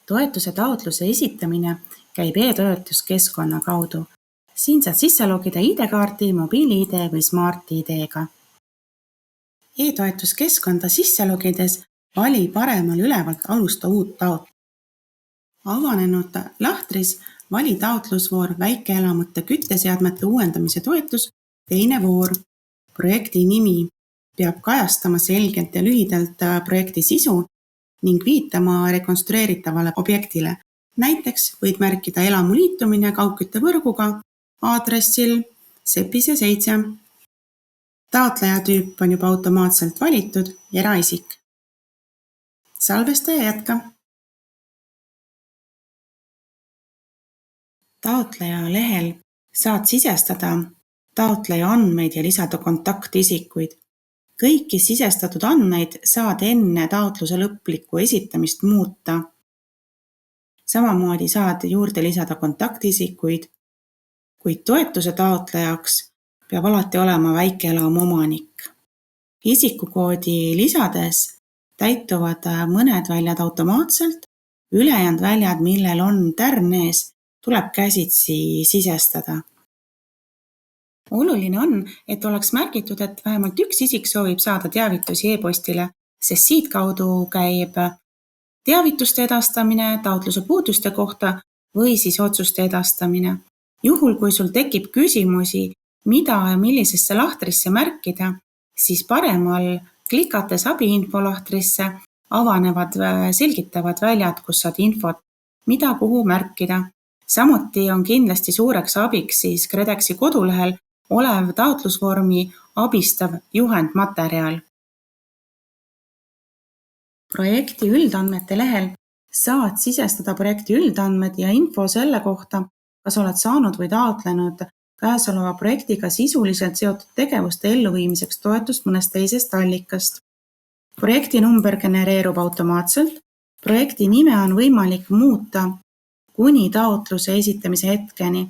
Toetuse taotluse esitamine käib e-toetuskeskkonna kaudu. Siin saad sisse logida ID-kaardi, mobiil-ID või Smart-ID-ga. E-toetuskeskkonda sisse logides vali paremal ülevalt alusta uut taotlust. Avanenud lahtris vali taotlusvoor väikeelamute kütteseadmete uuendamise toetus, teine voor. Projekti nimi peab kajastama selgelt ja lühidalt projekti sisu ning viitama rekonstrueeritavale objektile. Näiteks võid märkida elamu liitumine kaugküttevõrguga aadressil Sepise 7. Taotleja tüüp on juba automaatselt valitud, eraisik. Salvesta ja jätka. Taotleja lehel saad sisestada taotleja andmeid ja lisada kontaktisikuid. Kõiki sisestatud andmeid saad enne taotluse lõplikku esitamist muuta. Samamoodi saad juurde lisada kontaktisikuid, kuid toetuse taotlejaks peab alati olema väikeelamu omanik. Isikukoodi lisades täituvad mõned väljad automaatselt, ülejäänud väljad, millel on tärn ees, tuleb käsitsi sisestada. Oluline on, et oleks märgitud, et vähemalt üks isik soovib saada teavitusi e-postile, sest siit kaudu käib teavituste edastamine taotluse puuduste kohta või siis otsuste edastamine. Juhul, kui sul tekib küsimusi, mida ja millisesse lahtrisse märkida, siis paremal klikates abiinfo lahtrisse avanevad selgitavad väljad, kus saad infot, mida kuhu märkida. Samuti on kindlasti suureks abiks siis KredExi kodulehel olev taotlusvormi abistav juhendmaterjal. Projekti üldandmete lehel saad sisestada projekti üldandmed ja info selle kohta, kas oled saanud või taotlenud käesoleva projektiga sisuliselt seotud tegevuste elluviimiseks toetust mõnest teisest allikast. Projekti number genereerub automaatselt. Projekti nime on võimalik muuta kuni taotluse esitamise hetkeni.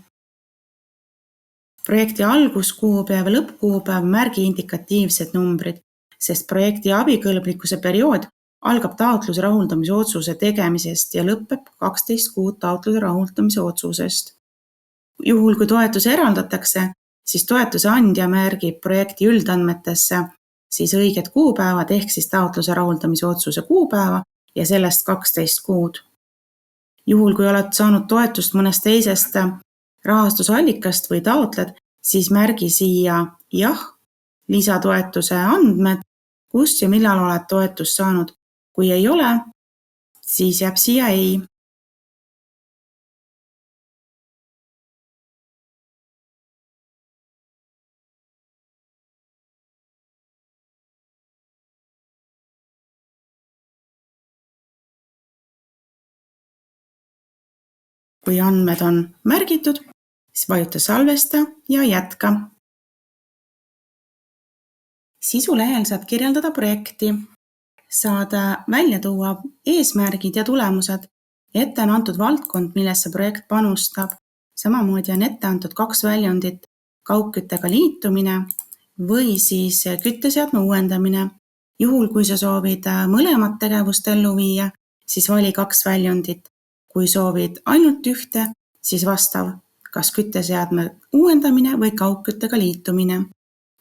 Projekti alguskuupäev ja lõppkuupäev märgi indikatiivsed numbrid, sest projekti abikõlblikkuse periood algab taotluse rahuldamise otsuse tegemisest ja lõpeb 12 kuud taotluse rahuldamise otsusest. Juhul, kui toetus eraldatakse, siis toetuse andja märgib projekti üldandmetesse siis õiged kuupäevad ehk siis taotluse rahuldamise otsuse kuupäeva ja sellest 12 kuud. Juhul, kui oled saanud toetust mõnest teisest rahastusallikast või taotled, siis märgi siia jah, lisatoetuse andmed, kus ja millal oled toetust saanud. Kui ei ole, siis jääb siia ei. Kui andmed on märgitud, siis vajuta salvesta ja jätka. Sisulehel saad kirjeldada projekti, saad välja tuua eesmärgid ja tulemused, ette on antud valdkond, millesse projekt panustab. Samamoodi on ette antud 2 väljundit, kaugküttega liitumine või siis kütteseadme uuendamine. Juhul, kui sa soovid mõlemat tegevust ellu viia, siis vali 2 väljundit. Kui soovid ainult ühte, siis vastav, kas kütteseadme uuendamine või kaugküttega liitumine.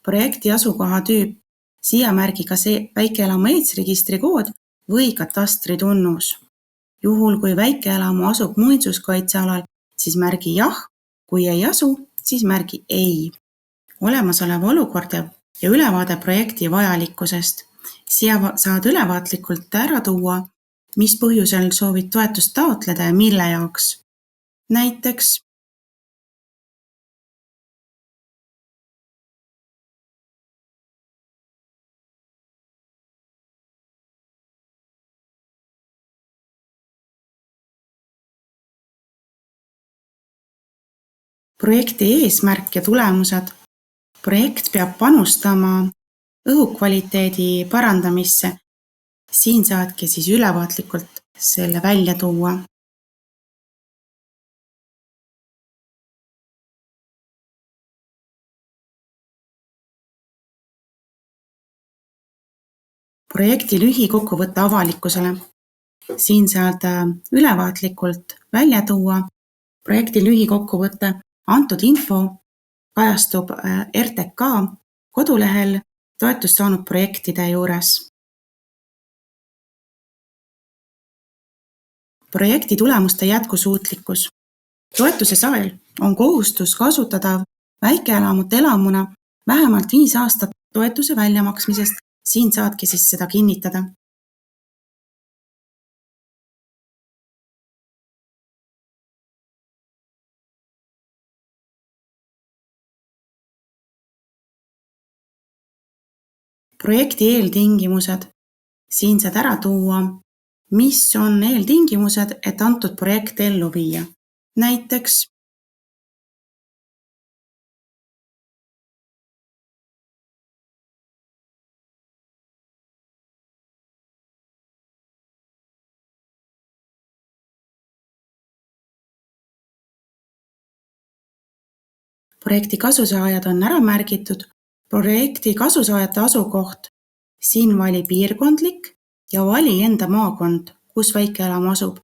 Projekti asukoha tüüp, siia märgi ka see väikeelamu eesregistri kood või katastritunnus. Juhul, kui väikeelamu asub muinsuskaitsealal, siis märgi jah, kui ei asu, siis märgi ei. Olemasolev olukord ja ülevaade projekti vajalikkusest. Siia saad ülevaatlikult ära tuua, mis põhjusel soovid toetust taotleda ja mille jaoks. Näiteks projekti eesmärk ja tulemused. Projekt peab panustama õhukvaliteedi parandamisse. Siin saadki siis ülevaatlikult selle välja tuua. Projekti lühikokkuvõte avalikkusele. Siin saad ülevaatlikult välja tuua projekti lühikokkuvõtte. Antud info kajastub RTK kodulehel toetust saanud projektide juures. Projekti tulemuste jätkusuutlikkus. Toetuse saajal on kohustus kasutada väikeelamut elamuna vähemalt 5 aastat toetuse väljamaksmisest. Siin saadki siis seda kinnitada. Projekti eeltingimused. Siin saad ära tuua, mis on eeltingimused, et antud projekt ellu viia. Näiteks projekti kasusaajad on ära märgitud. Projekti kasusaajate asukoht. Siin vali piirkondlik ja vali enda maakond, kus väikeelamu asub.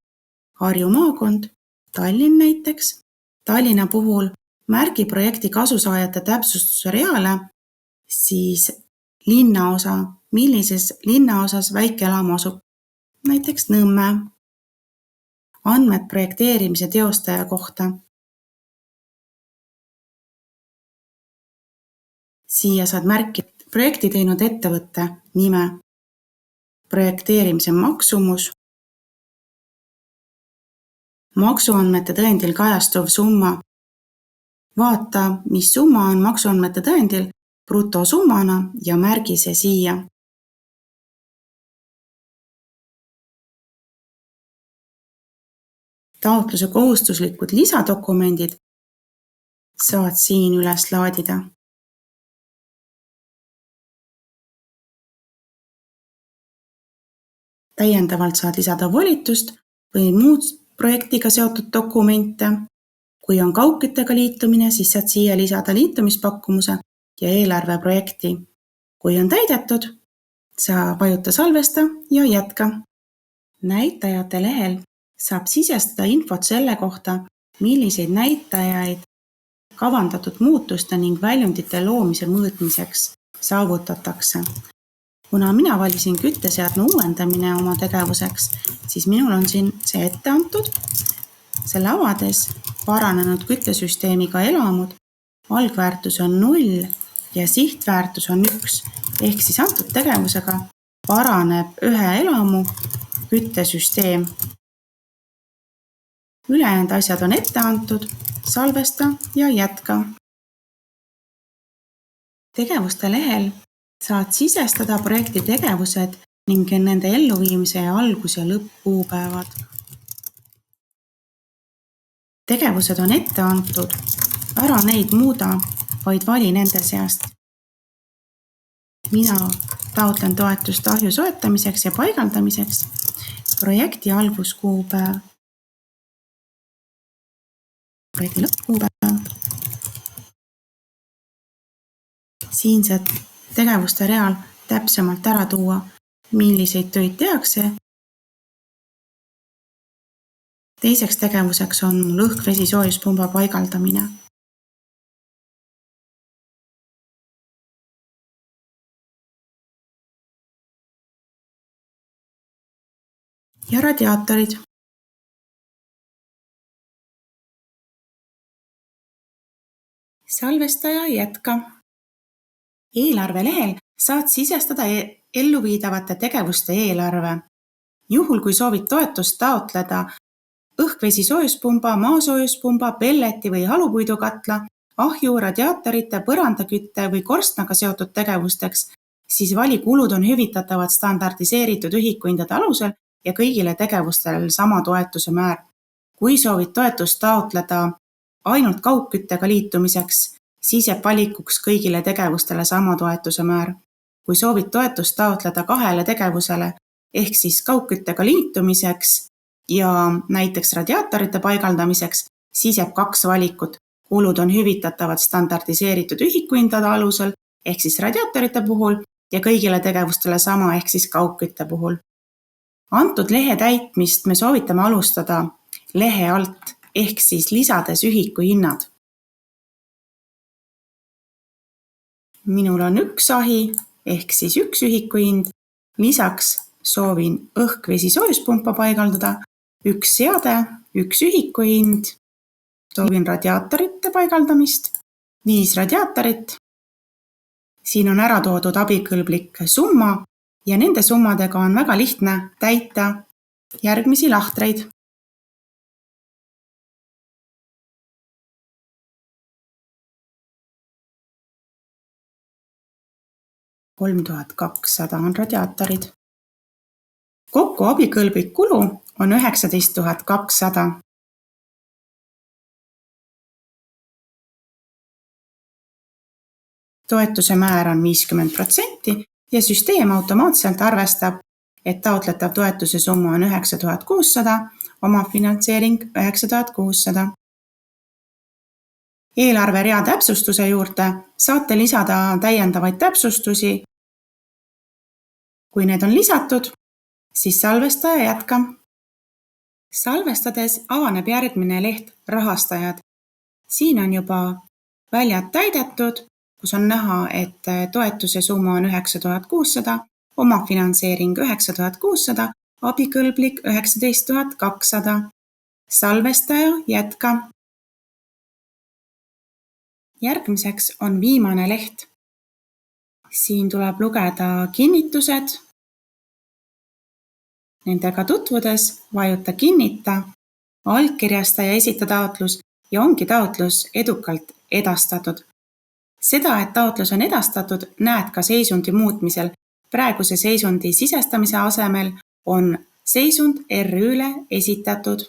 Harju maakond, Tallinn näiteks. Tallinna puhul märgi projekti kasusaajate täpsustuse reale, siis linnaosa, millises linnaosas väikeelamu asub. Näiteks Nõmme. Andmed projekteerimise teostaja kohta. Siia saad märkida projekti teinud ettevõtte nime, projekteerimise maksumus, maksuandmete tõendil kajastuv summa. Vaata, mis summa on maksuandmete tõendil brutosummana ja märgi see siia. Taotluse kohustuslikud lisadokumendid saad siin üles laadida. Täiendavalt saad lisada volitust või muud projektiga seotud dokumente. Kui on kaugküttega liitumine, siis saad siia lisada liitumispakkumuse ja eelarve projekti. Kui on täidetud, sa vajuta salvesta ja jätka. Näitajate lehel saab sisestada infot selle kohta, milliseid näitajaid kavandatud muutuste ning väljundite loomise mõõtmiseks saavutatakse. Kuna mina valisin kütteseadme uuendamine oma tegevuseks, siis minul on siin see ette antud. Selle avades paranenud küttesüsteemiga elamud, algväärtus on 0 ja sihtväärtus on 1. Ehk siis antud tegevusega paraneb ühe elamu küttesüsteem. Ülejäänud asjad on ette antud, salvesta ja jätka. Tegevuste lehel saad sisestada projekti tegevused ning nende elluviimise algus- ja lõppkuupäevad. Tegevused on ette antud, ära neid muuda, vaid vali nende seast. Mina taotlen toetust ahju soetamiseks ja paigaldamiseks. Projekti alguskuupäev. Projekti lõppkuupäev. Siin saad tegevuste real täpsemalt ära tuua, milliseid töid tehakse. Teiseks tegevuseks on lõhkvesi soojuspumba paigaldamine. Ja radiaatorid. Salvesta ja jätka. Eelarve lehel saad sisestada elluviidavate tegevuste eelarve. Juhul, kui soovid toetust taotleda õhkvesi soojuspumba, maasoojuspumba, pelleti või halupuidukatla, ahju, radiaatorite, põrandakütte või korstnaga seotud tegevusteks, siis vali kulud on hüvitatavad standardiseeritud ühikuhindade alusel ja kõigile tegevustele sama toetuse määr. Kui soovid toetust taotleda ainult kaugküttega liitumiseks, siis jääb valikuks kõigile tegevustele sama toetuse määr. Kui soovid toetust taotleda 2 tegevusele ehk siis kaugküttega liitumiseks ja näiteks radiaatorite paigaldamiseks, siis jääb 2 valikut. Kulud on hüvitatavad standardiseeritud ühikuhindade alusel ehk siis radiaatorite puhul ja kõigile tegevustele sama ehk siis kaugkütte puhul. Antud lehe täitmist me soovitame alustada lehe alt ehk siis lisades ühiku hinnad. Minul on 1 ahi ehk siis 1 ühiku hind. Lisaks soovin õhk-vesi soojuspumpa paigaldada, 1 seade, 1 ühiku hind. Soovin radiaatorite paigaldamist, 5 radiaatorit. Siin on ära toodud abikõlblik summa ja nende summadega on väga lihtne täita järgmisi lahtreid. $3200 on radiaatorid. Kokku abikõlblik kulu on $19 200. Toetuse määr on 50% ja süsteem automaatselt arvestab, et taotletav toetuse summa on $9600, omafinantseering $9600. Eelarverea täpsustuse juurde saate lisada täiendavaid täpsustusi. Kui need on lisatud, siis salvestaja jätka. Salvestades avaneb järgmine leht rahastajad. Siin on juba väljad täidetud, kus on näha, et toetuse summa on $9600, omafinantseering $9600, abikõlblik $19 200. Salvestaja jätka. Järgmiseks on viimane leht. Siin tuleb lugeda kinnitused. Nendega tutvudes vajuta kinnita, allkirjasta ja esita taotlus ja ongi taotlus edukalt edastatud. Seda, et taotlus on edastatud, näed ka seisundi muutmisel. Praeguse seisundi sisestamise asemel on seisund RÜ-le esitatud.